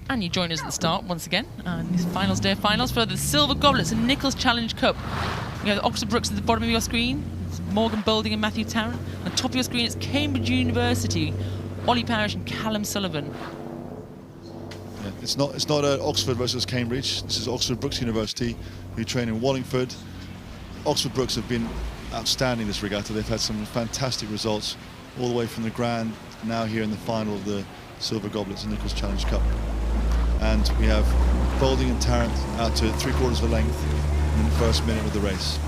And you join us at the start once again. This finals day finals for the Silver Goblets and Nickalls Challenge Cup. You have Oxford Brookes at the bottom of your screen. It's Morgan Boulding and Matthew Tarrant. On top of your screen, it's Cambridge University, Ollie Parish and Callum Sullivan. Yeah, it's not Oxford versus Cambridge. This is Oxford Brookes University, who train in Wallingford. Oxford Brookes have been outstanding this regatta. They've had some fantastic results all the way from the Grand, now here in the final of the Silver Goblets and Nickalls Challenge Cup. And we have Boulding and Tarrant out to 3/4 of a length in the first minute of the race.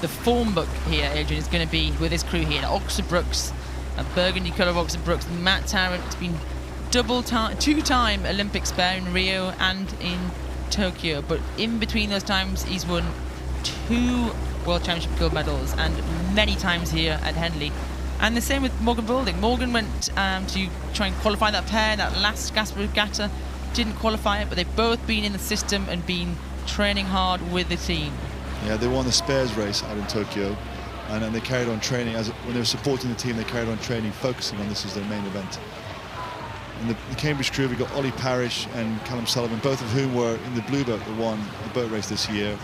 The form book here, Adrian, is going to be with his crew here. Oxford Brookes, a burgundy colour of Oxford Brookes. Matt Tarrant has been two-time Olympic spare in Rio and in Tokyo, but in between those times he's won 2 World Championship gold medals and many times here at Henley. And the same with Morgan Boulding. Morgan went to try and qualify that pair, that last Gasper Regatta, didn't qualify it, but they've both been in the system and been training hard with the team. Yeah, they won the spares race out in Tokyo, and then they carried on training. When they were supporting the team, they carried on training, focusing on this as their main event. In the Cambridge crew, we've got Ollie Parish and Callum Sullivan, both of whom were in the blue boat that won the boat race this year.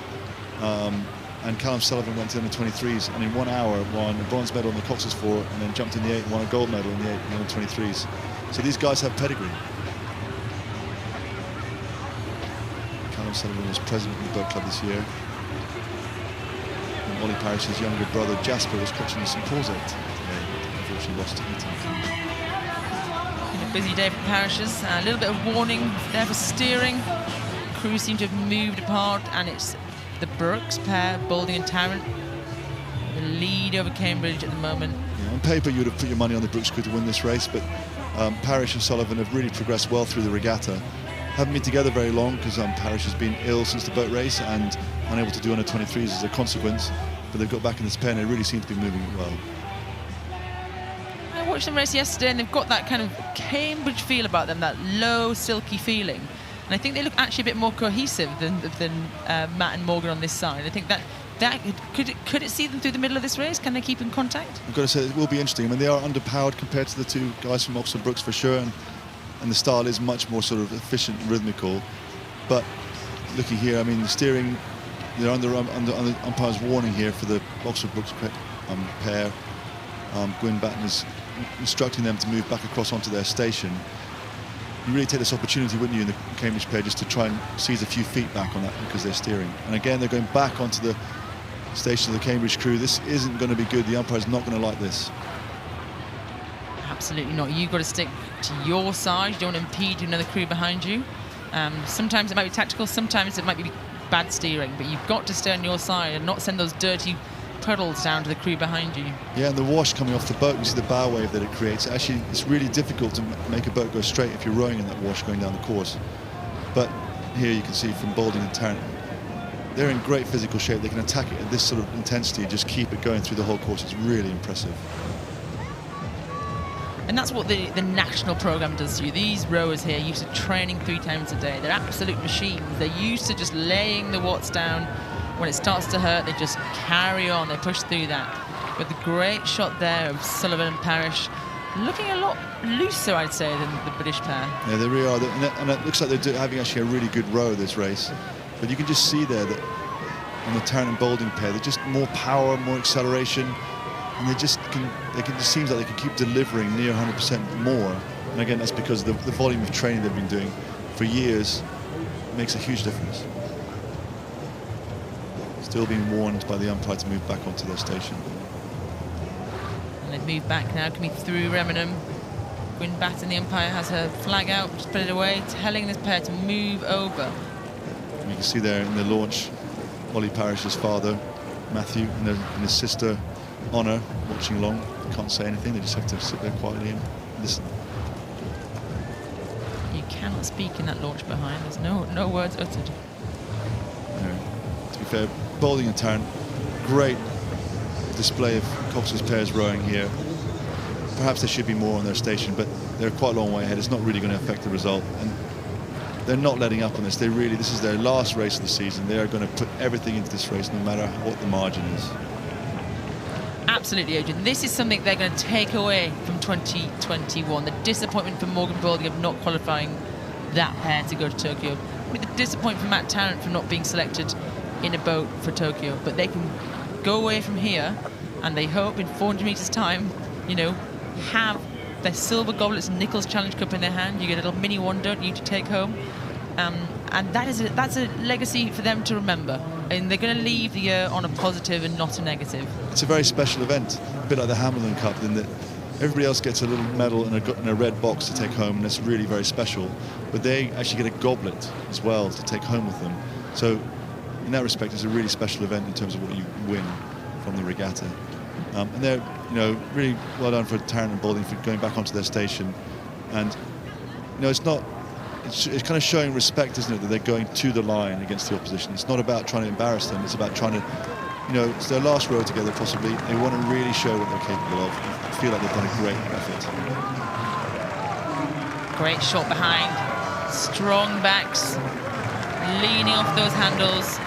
And Callum Sullivan went to the under-23s and in 1 hour won a bronze medal in the Cox's 4 and then jumped in the 8 and won a gold medal in the 8 in the under-23s. So these guys have pedigree. Callum Sullivan was president of the boat club this year. And Ollie Parish's younger brother Jasper was coaching the St Paul's 8 today. Unfortunately lost to Eton. A busy day for Parishes. A little bit of warning there for steering. Crews seem to have moved apart, and it's the Brookes pair, Boulding and Tarrant, the lead over Cambridge at the moment. Yeah, on paper you would have put your money on the Brookes crew to win this race, but Parish and Sullivan have really progressed well through the regatta. Haven't been together very long because Parish has been ill since the boat race and unable to do under-23s as a consequence, but they've got back in this pair and they really seem to be moving it well. I watched them race yesterday and they've got that kind of Cambridge feel about them, that low, silky feeling. And I think they look actually a bit more cohesive than Matt and Morgan on this side. I think that could it see them through the middle of this race? Can they keep in contact? I've got to say it will be interesting. I mean, they are underpowered compared to the two guys from Oxford Brookes for sure, and the style is much more sort of efficient and rhythmical. But looking here, I mean, the steering, they're under the umpire's warning here for the Oxford Brookes pair. Gwyn Batten is instructing them to move back across onto their station. You really take this opportunity, wouldn't you, in the Cambridge pair, just to try and seize a few feet back on that because they're steering. And again, they're going back onto the station of the Cambridge crew. This isn't going to be good. The umpire's not going to like this. Absolutely not. You've got to stick to your side. You don't want to impede another crew behind you. Sometimes it might be tactical, sometimes it might be bad steering, but you've got to stay on your side and not send those dirty puddles down to the crew behind you. Yeah, and the wash coming off the boat, you see the bow wave that it creates. Actually, it's really difficult to make a boat go straight if you're rowing in that wash going down the course. But here you can see from Boulding and Tarrant, they're in great physical shape. They can attack it at this sort of intensity and just keep it going through the whole course. It's really impressive. And that's what the national programme does to you. These rowers here are used to training 3 times a day. They're absolute machines. They're used to just laying the watts down. When it starts to hurt, they just carry on, they push through that. But the great shot there of Sullivan and Parish, looking a lot looser, I'd say, than the British pair. Yeah, they really are. And it looks like they're having actually a really good row this race. But you can just see there that on the Tarrant and Boulding pair, they're just more power, more acceleration, and they just seems like they can keep delivering near 100% more. And again, that's because the volume of training they've been doing for years makes a huge difference. Still being warned by the umpire to move back onto their station. And they've moved back now, coming through Remenham. Gwyn Batten, the umpire, has her flag out, just put it away, telling this pair to move over. And you can see there in the launch, Ollie Parish's father, Matthew, and his sister, Honor, watching along. They can't say anything, they just have to sit there quietly and listen. You cannot speak in that launch behind, there's no words uttered. No. To be fair, Boulding and Tarrant, great display of Cox's pairs rowing here. Perhaps there should be more on their station, but they're quite a long way ahead. It's not really going to affect the result, and they're not letting up on this. This is their last race of the season. They are going to put everything into this race, no matter what the margin is. Absolutely, Adrian. This is something they're going to take away from 2021. The disappointment for Morgan Balding of not qualifying that pair to go to Tokyo. With the disappointment for Matt Tarrant for not being selected in a boat for Tokyo. But they can go away from here, and they hope in 400 metres time, you know, have their silver Goblets and Nickalls Challenge Cup in their hand. You get a little mini one, don't you, to take home. And that's a legacy for them to remember. And they're going to leave the year on a positive and not a negative. It's a very special event, a bit like the Hamilton Cup, in that everybody else gets a little medal in a red box to take home, and it's really very special. But they actually get a goblet as well to take home with them. So in that respect, it's a really special event in terms of what you win from the regatta. And they're, you know, really well done for Tarrant and Balding for going back onto their station. And, you know, it's kind of showing respect, isn't it, that they're going to the line against the opposition. It's not about trying to embarrass them. It's about trying to, you know, it's their last row together possibly. They want to really show what they're capable of. I feel like they've done a great effort. Great shot behind. Strong backs. Leaning off those handles.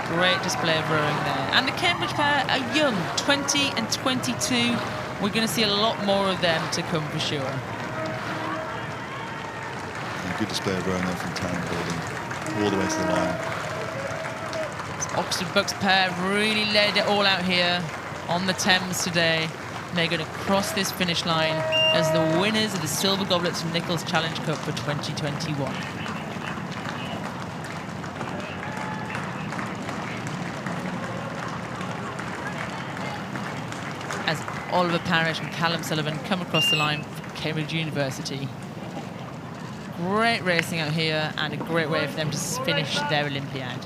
Great display of rowing there. And the Cambridge pair are young, 20 and 22. We're going to see a lot more of them to come for sure. And a good display of rowing there from Tarrant Balding, all the way to the line. This Oxford Bucks pair really laid it all out here on the Thames today. And they're going to cross this finish line as the winners of the Silver Goblets and Nickalls Challenge Cup for 2021. As Oliver Parish and Callum Sullivan come across the line from Cambridge University. Great racing out here and a great way for them to finish their Olympiad.